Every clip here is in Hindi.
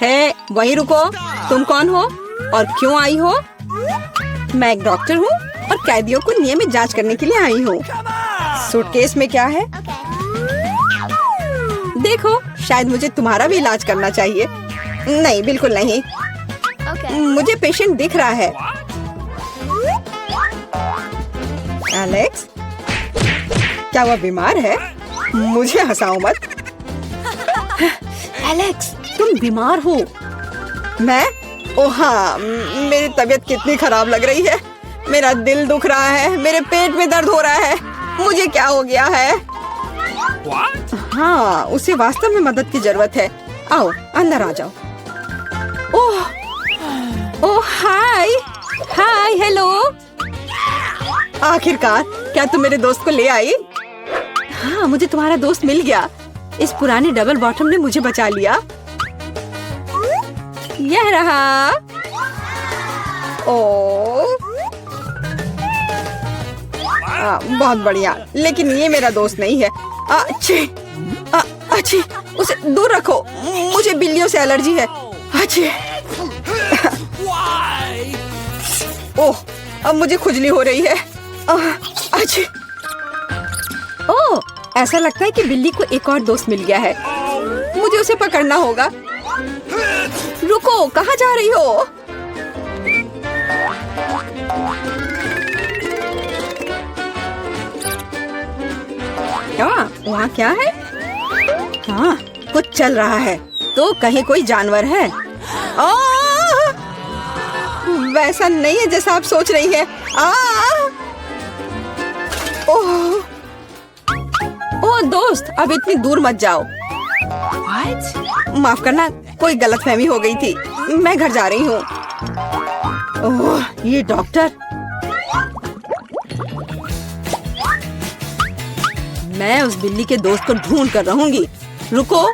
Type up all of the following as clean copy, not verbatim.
है, वहीं रुको। तुम कौन हो और क्यों आई हो? मैं एक डॉक्टर हूँ और कैदियों को नियमित जांच करने के लिए आई हूँ। सूटकेस में क्या है? देखो, शायद मुझे तुम्हारा भी इलाज करना चाहिए। नहीं, बिल्कुल नहीं। मुझे पेशेंट दिख रहा है। एलेक्स, क्या वह बीमार है? मुझे हंसाओ मत। एलेक्स, तुम बीमार हो। मैं? ओह हाँ, मेरी तबीयत कितनी खराब लग रही है। मेरा दिल दुख रहा है, मेरे पेट में दर्द हो रहा है। मुझे क्या हो गया है? हाँ, उसे वास्तव में मदद की जरूरत है। आओ, अंदर आ जाओ। ओह हाय, हाय, हेलो। आखिरकार, क्या तुम मेरे दोस्त को ले आई? हाँ, मुझे तुम्हारा दोस्त मिल गया। इस पुराने डबल बॉटम ने मुझे बचा लिया। यह रहा। ओह, बहुत बढ़िया, लेकिन ये मेरा दोस्त नहीं है। अच्छी, उसे दूर रखो। मुझे बिल्लियों से एलर्जी है। अच्छी। ओह, अब मुझे खुजली हो रही है। अच्छी। ओह, ऐसा लगता है कि बिल्ली को एक और दोस्त मिल गया है। मुझे उसे पकड़ना होगा। रुको, कहाँ जा रही हो? वहाँ क्या है? हाँ, कुछ चल रहा है। तो कहीं कोई जानवर है? वैसा नहीं है जैसा आप सोच रही है। ओह दोस्त, अब इतनी दूर मत जाओ। माफ करना, कोई गलतफहमी हो गई थी। मैं घर जा रही हूँ। ओह, ये डॉक्टर। मैं उस बिल्ली के दोस्त को ढूंढ कर रहूंगी। रुको।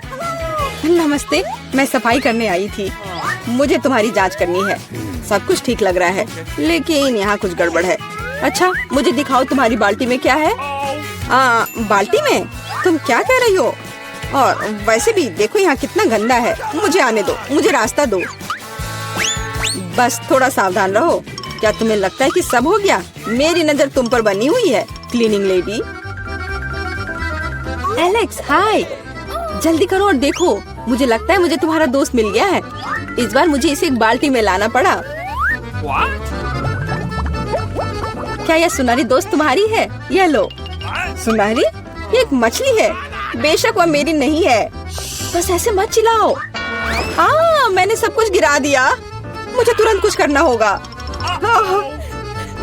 नमस्ते, मैं सफाई करने आई थी। मुझे तुम्हारी जांच करनी है। सब कुछ ठीक लग रहा है, लेकिन यहाँ कुछ गड़बड़ है। अच्छा, मुझे दिखाओ तुम्हारी बाल्टी में क्या है? बाल्टी में? तुम क्या कह रही हो? और वैसे भी देखो यहाँ कितना गंदा है। मुझे आने दो, मुझे रास्ता दो। बस थोड़ा सावधान रहो। क्या तुम्हें लगता है कि सब हो गया? मेरी नजर तुम पर बनी हुई है, क्लीनिंग लेडी। एलेक्स, हाय। जल्दी करो और देखो। मुझे लगता है मुझे तुम्हारा दोस्त मिल गया है। इस बार मुझे इसे एक बाल्टी में लाना पड़ा। क्या यह सुनहरी दोस्त तुम्हारी है? यह लो। सुनहरी? ये एक मछली है। बेशक वह मेरी नहीं है। बस ऐसे मत चिल्लाओ। मैंने सब कुछ गिरा दिया। मुझे तुरंत कुछ करना होगा।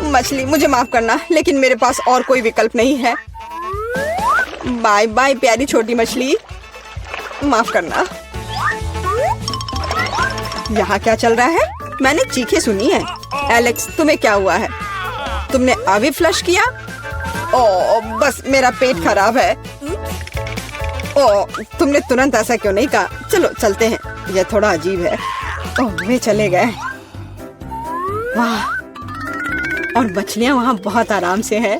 मछली, मुझे माफ करना, लेकिन मेरे पास और कोई विकल्प नहीं है। बाय बाय प्यारी छोटी मछली, माफ करना। यहाँ क्या चल रहा है? मैंने चीखें सुनी है। एलेक्स, तुम्हें क्या हुआ है? तुमने अभी फ्लश किया? ओह, बस मेरा पेट खराब है। ओह, तुमने तुरंत ऐसा क्यों नहीं कहा? चलो चलते हैं। यह थोड़ा अजीब है। ओह, वे चले गए। वाह, और मछलियाँ वहाँ बहुत आराम से हैं।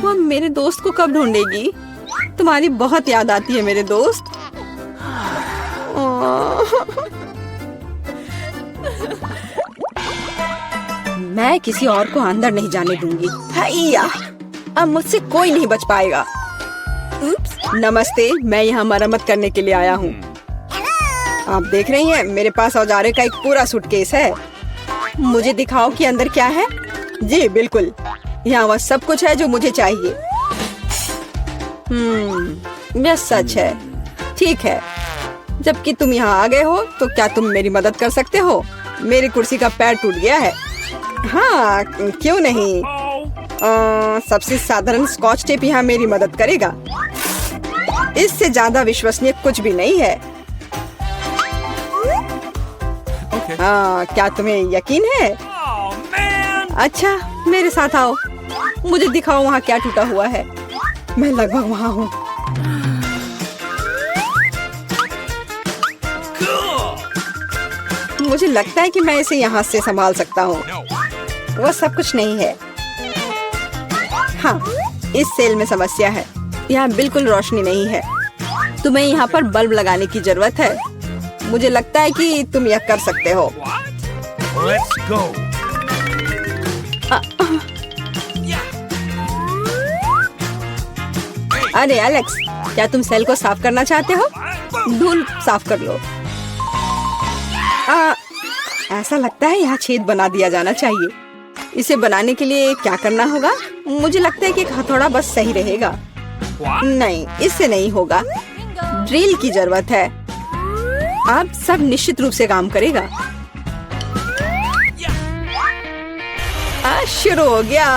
वह मेरे दोस्त को कब ढूंढेगी? तुम्हारी बहुत याद आती है मेरे दोस्त। मैं किसी और को अंदर नहीं जाने दूंगी। हैया, अब मुझसे कोई नहीं बच पाएगा। नमस्ते, मैं यहाँ मरम्मत करने के लिए आया हूँ। आप देख रही हैं, मेरे पास औजारे का एक पूरा सूटकेस है। मुझे दिखाओ कि अंदर क्या है। जी बिल्कुल, यहाँ वह सब कुछ है जो मुझे चाहिए। यह सच है। ठीक है, जबकि तुम यहाँ आ गए हो, तो क्या तुम मेरी मदद कर सकते हो? मेरी कुर्सी का पैर टूट गया है। हाँ, क्यों नहीं। सबसे साधारण स्कॉच टेप यहाँ मेरी मदद करेगा। इससे ज्यादा विश्वसनीय कुछ भी नहीं है। क्या तुम्हें यकीन है? अच्छा, मेरे साथ आओ। मुझे दिखाओ वहाँ क्या टूटा हुआ है। मैं लगभग वहाँ हूँ। मुझे लगता है कि मैं इसे यहाँ से संभाल सकता हूँ। वह सब कुछ नहीं है। हाँ, इस सेल में समस्या है। यहाँ बिल्कुल रोशनी नहीं है। तुम्हें यहाँ पर बल्ब लगाने की जरूरत है। मुझे लगता है कि तुम यह कर सकते हो। Let's go. अरे एलेक्स, क्या तुम सेल को साफ करना चाहते हो? धूल साफ कर लो। ऐसा लगता है यहाँ छेद बना दिया जाना चाहिए। इसे बनाने के लिए क्या करना होगा? मुझे लगता है कि एक हथौड़ा बस सही रहेगा। नहीं, इससे नहीं होगा। ड्रिल की जरूरत है। अब सब निश्चित रूप से काम करेगा। शुरू हो गया।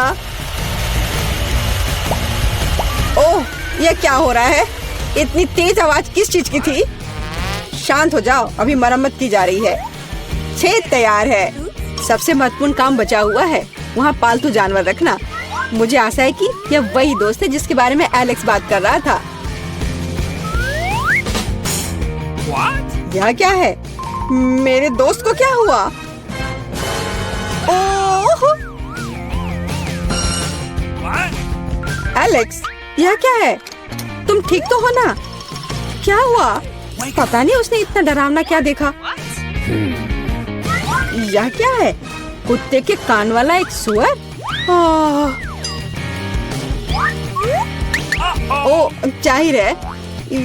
ओह, यह क्या हो रहा है? इतनी तेज आवाज किस चीज की थी? शांत हो जाओ, अभी मरम्मत की जा रही है। छेद तैयार है। सबसे महत्वपूर्ण काम बचा हुआ है, वहाँ पालतू जानवर रखना। मुझे आशा है कि यह वही दोस्त है जिसके बारे में एलेक्स बात कर रहा था। यह क्या है? मेरे दोस्त को क्या हुआ? ओह! एलेक्स, यह क्या है? तुम ठीक तो हो ना? क्या हुआ? पता नहीं उसने इतना डरावना क्या देखा। यह क्या है? कुत्ते के कान वाला एक सुअर? ओ, जाहिर है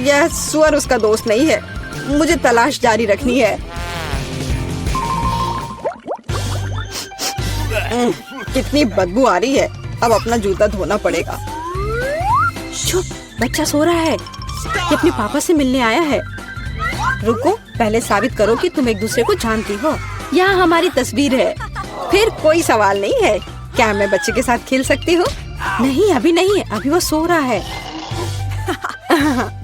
यह सुअर उसका दोस्त नहीं है। मुझे तलाश जारी रखनी है। कितनी बदबू आ रही है। अब अपना जूता धोना पड़ेगा। चुप, बच्चा सो रहा है। ये अपने पापा से मिलने आया है। रुको, पहले साबित करो कि तुम एक दूसरे को जानती हो। यहाँ हमारी तस्वीर है। फिर कोई सवाल नहीं है। क्या मैं बच्चे के साथ खेल सकती हूँ? नहीं, अभी नहीं, अभी वो सो रहा है।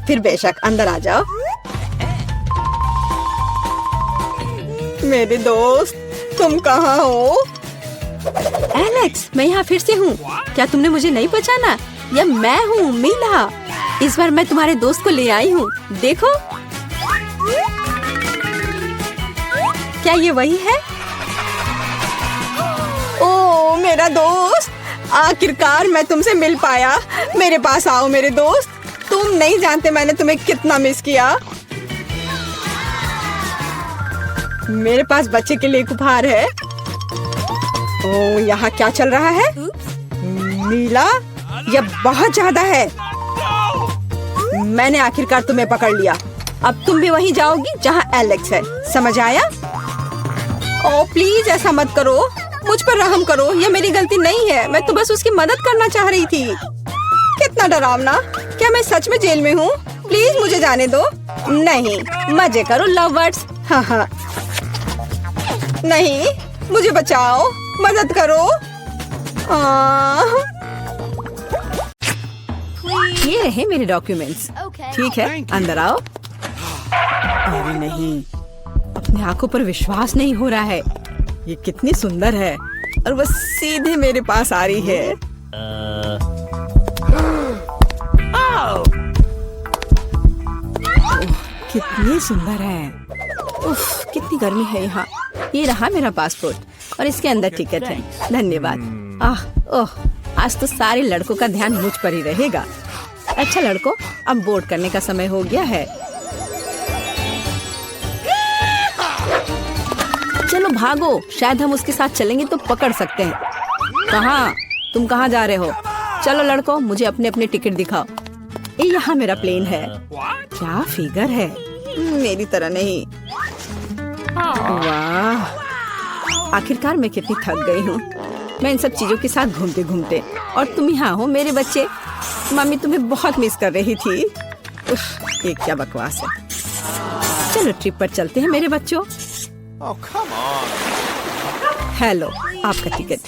फिर बेशक अंदर आ जाओ। मेरे दोस्त, तुम कहाँ हो? एलेक्स, मैं यहाँ फिर से हूँ। क्या तुमने मुझे नहीं पहचाना? यह मैं हूँ, मीला। इस बार मैं तुम्हारे दोस्त को ले आई हूँ। देखो, क्या ये वही है? ओ, मेरा दोस्त, आखिरकार मैं तुमसे मिल पाया। मेरे पास आओ मेरे दोस्त। तुम नहीं जानते मैंने तुम्हें कितना मिस किया। मेरे पास बच्चे के लिए एक उपहार है। ओ, यहाँ क्या चल रहा है? नीला, यह बहुत ज्यादा है। मैंने आखिरकार तुम्हें पकड़ लिया। अब तुम भी वहीं जाओगी जहाँ एलेक्स है। समझ आया? ओ प्लीज, ऐसा मत करो। मुझ पर रहम करो। यह मेरी गलती नहीं है। मैं तो बस उसकी मदद करना चाह रही थी। कितना डरावना। क्या मैं सच में जेल में हूँ? प्लीज मुझे जाने दो। नहीं, मजे करो लवर्स। हाँ हाँ। नहीं, मुझे बचाओ, मदद करो। ये रहे मेरे डॉक्यूमेंट्स। ठीक है, अंदर आओ। अरे नहीं, अपने आंखों पर विश्वास नहीं हो रहा है। ये कितनी सुंदर है और वो सीधे मेरे पास आ रही है। कितनी सुंदर है। उफ, कितनी गर्मी है यहाँ। ये रहा मेरा पासपोर्ट और इसके अंदर टिकट है। धन्यवाद। ओह, आज तो सारे लड़कों का ध्यान मुझ पर ही रहेगा। अच्छा लड़कों, अब बोर्ड करने का समय हो गया है। चलो भागो, शायद हम उसके साथ चलेंगे तो पकड़ सकते हैं। कहाँ? तुम कहाँ जा रहे हो? चलो लड़कों, मुझे अपने अपने टिकट दिखाओ। ये यहाँ मेरा प्लेन है। क्या फिगर है, मेरी तरह नहीं। वाह, आखिरकार मैं कितनी थक गई हूँ। मैं इन सब चीजों के साथ घूमते घूमते, और तुम यहाँ हो मेरे बच्चे। मम्मी तुम्हें बहुत मिस कर रही थी। उफ, ये क्या बकवास है। चलो ट्रिप पर चलते हैं मेरे बच्चों। हेलो, आपका टिकट।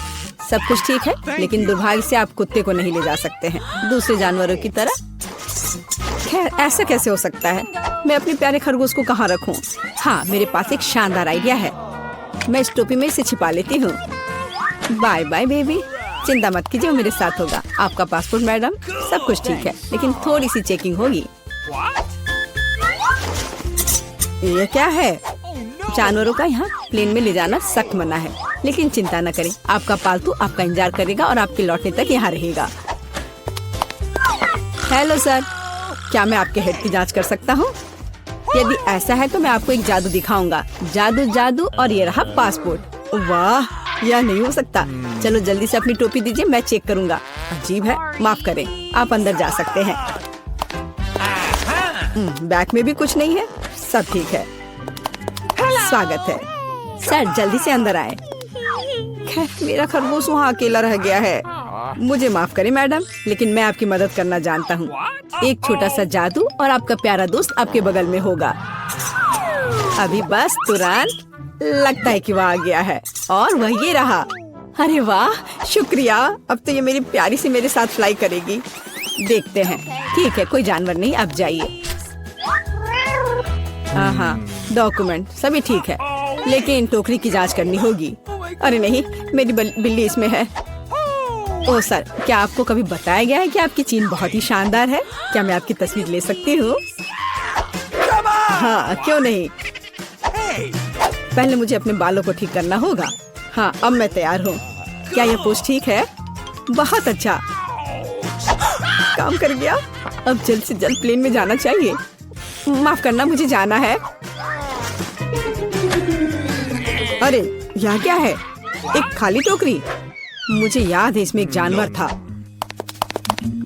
सब कुछ ठीक है, लेकिन दुर्भाग्य से आप कुत्ते को नहीं ले जा सकते हैं, दूसरे जानवरों की तरह। खैर, ऐसा कैसे हो सकता है? मैं अपने प्यारे खरगोश को कहाँ रखूं? हाँ, मेरे पास एक शानदार आइडिया है। मैं इस टोपी में इसे छिपा लेती हूँ। बाय बाय बेबी, चिंता मत कीजिए, वो मेरे साथ होगा। आपका पासपोर्ट मैडम, सब कुछ ठीक है, लेकिन थोड़ी सी चेकिंग होगी। ये क्या है? जानवरों का यहाँ प्लेन में ले जाना सख्त मना है, लेकिन चिंता न करें, आपका पालतू आपका इंतजार करेगा और आपके लौटने तक यहाँ रहेगा। हेलो सर, क्या मैं आपके हेड की जांच कर सकता हूँ? यदि ऐसा है तो मैं आपको एक जादू दिखाऊंगा। जादू जादू, और ये रहा पासपोर्ट। वाह, यह नहीं हो सकता। चलो जल्दी से अपनी टोपी दीजिए, मैं चेक करूंगा। अजीब है, माफ करें, आप अंदर जा सकते हैं। बैग में भी कुछ नहीं है, सब ठीक है। स्वागत है सर, जल्दी से अंदर आए। खैर, मेरा खरगोश वहाँ अकेला रह गया है। मुझे माफ करें मैडम, लेकिन मैं आपकी मदद करना जानता हूँ। एक छोटा सा जादू और आपका प्यारा दोस्त आपके बगल में होगा। अभी बस तुरंत, लगता है कि वह आ गया है, और वह ये रहा। अरे वाह, शुक्रिया। अब तो ये मेरी प्यारी सी मेरे साथ फ्लाई करेगी। देखते हैं। ठीक है, कोई जानवर नहीं, अब जाइए। हाँ, डॉक्यूमेंट सभी ठीक है, लेकिन टोकरी की जांच करनी होगी। अरे नहीं, मेरी बिल्ली इसमें है। ओह सर, क्या आपको कभी बताया गया है कि आपकी चीन बहुत ही शानदार है? क्या मैं आपकी तस्वीर ले सकती हूँ? हाँ, क्यों नहीं। पहले मुझे अपने बालों को ठीक करना होगा। हाँ, अब मैं तैयार हूँ। क्या यह पोज ठीक है? बहुत अच्छा, काम कर गया। अब जल्द से जल्द प्लेन में जाना चाहिए। माफ करना, मुझे जाना है। अरे यह क्या है? एक खाली टोकरी। मुझे याद है इसमें एक जानवर था।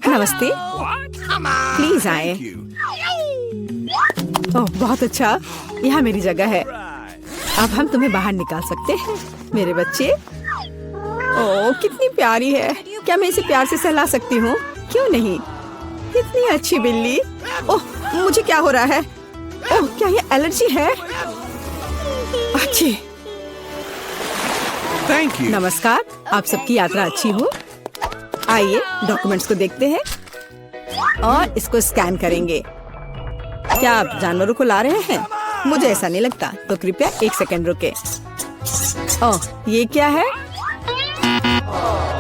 नमस्ते, प्लीज आए। ओह बहुत अच्छा, यहाँ मेरी जगह है। अब हम तुम्हें बाहर निकाल सकते हैं मेरे बच्चे। ओह कितनी प्यारी है। क्या मैं इसे प्यार से सहला सकती हूँ? क्यों नहीं, इतनी अच्छी बिल्ली। ओह मुझे क्या हो रहा है? ओह क्या ये एलर्जी है? अच्छी। Thank you. नमस्कार, आप सबकी यात्रा अच्छी हो। आइए डॉक्यूमेंट्स को देखते हैं और इसको स्कैन करेंगे। क्या आप जानवरों को ला रहे हैं? मुझे ऐसा नहीं लगता, तो कृपया 1 सेकंड रुके। ओह ये क्या है?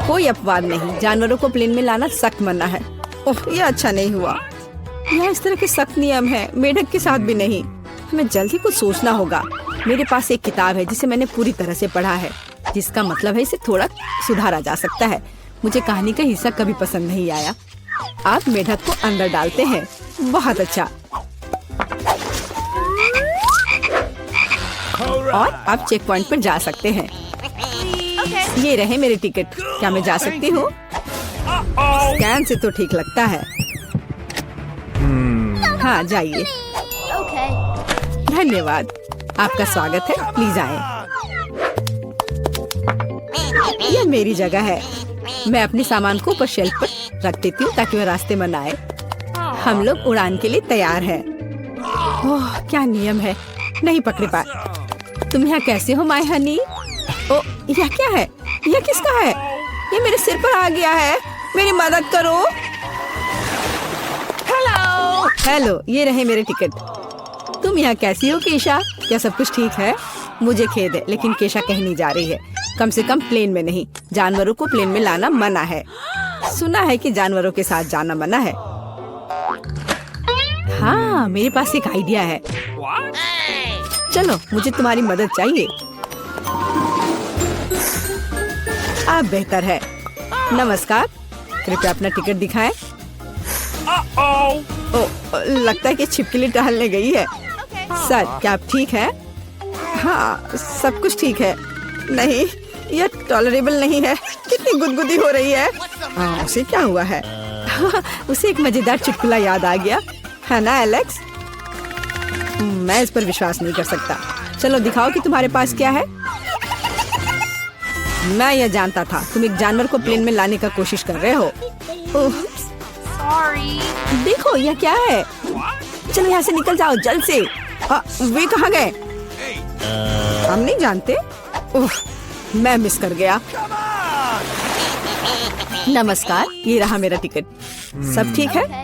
कोई अपवाद नहीं, जानवरों को प्लेन में लाना सख्त मना है। ओह ये अच्छा नहीं हुआ। यहाँ इस तरह के सख्त नियम है, मेढक के साथ भी नहीं। हमें जल्द ही कुछ सोचना होगा। मेरे पास एक किताब है जिसे मैंने पूरी तरह से पढ़ा है, जिसका मतलब है इसे थोड़ा सुधारा जा सकता है। मुझे कहानी का हिस्सा कभी पसंद नहीं आया। आप मेढक को अंदर डालते हैं, बहुत अच्छा। और आप चेक पॉइंट पर जा सकते हैं। ये रहे मेरे टिकट। क्या मैं जा सकती हूँ? स्कैन से तो ठीक लगता है। हाँ जाइए। धन्यवाद, आपका स्वागत है, प्लीज आए। यह मेरी जगह है। मैं अपने सामान को ऊपर शेल्फ पर रख देती हूँ ताकि वह रास्ते में न आए। हम लोग उड़ान के लिए तैयार हैं। ओह क्या नियम है, नहीं पकड़े पाए। तुम यहाँ कैसे हो माय हनी? ओ यह क्या है? यह किसका है? ये मेरे सिर पर आ गया है, मेरी मदद करो। हेलो हेलो, ये रहे मेरे टिकट। तुम यहाँ कैसी हो केशा? क्या सब कुछ ठीक है? मुझे खेद है, लेकिन केशा कहीं नहीं जा रही है, कम से कम प्लेन में नहीं। जानवरों को प्लेन में लाना मना है। सुना है कि जानवरों के साथ जाना मना है। हाँ मेरे पास एक आइडिया है। चलो मुझे तुम्हारी मदद चाहिए। आप बेहतर है। नमस्कार, कृपया अपना टिकट दिखाएं। ओ लगता है कि छिपकली टहलने गई है। सर क्या आप ठीक हैं? हाँ सब कुछ ठीक है। नहीं यह टॉलरेबल नहीं है। कितनी गुदगुदी हो रही है। उसे क्या हुआ है? उसे एक मजेदार चुटकुला याद आ गया है ना एलेक्स? मैं इस पर विश्वास नहीं कर सकता। चलो दिखाओ कि तुम्हारे पास क्या है। मैं यह जानता था, तुम एक जानवर को प्लेन में लाने का कोशिश कर रहे हो। देखो यह क्या है। चलो यहाँ से निकल जाओ जल्द से। वे कहाँ गए? हम नहीं जानते। मैं मिस कर गया। नमस्कार, ये रहा मेरा टिकट। सब ठीक है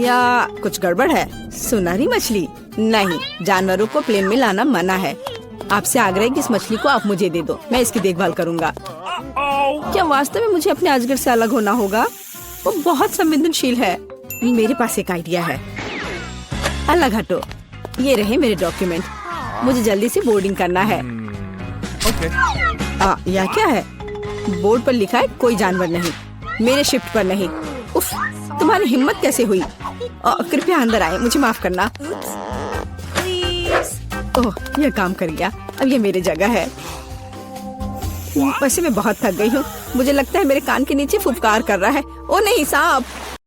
या कुछ गड़बड़ है? सुनहरी मछली नहीं, जानवरों को प्लेन में लाना मना है। आपसे आग्रह है कि इस मछली को आप मुझे दे दो, मैं इसकी देखभाल करूंगा। क्या वास्तव में मुझे अपने अजगर से अलग होना होगा? वो बहुत संवेदनशील है। मेरे पास एक आइडिया है। अलग हटो। ये रहे मेरे डॉक्यूमेंट। मुझे जल्दी से बोर्डिंग करना है। यह क्या है? बोर्ड पर लिखा है कोई जानवर नहीं, मेरे शिफ्ट पर नहीं। उफ, तुम्हारी हिम्मत कैसे हुई? कृपया अंदर आए, मुझे माफ करना। ओह, यह काम कर गया। अब ये मेरी जगह है। वैसे मैं बहुत थक गई हूँ। मुझे लगता है मेरे कान के नीचे फुफकार कर रहा है। ओ नहीं, सांप।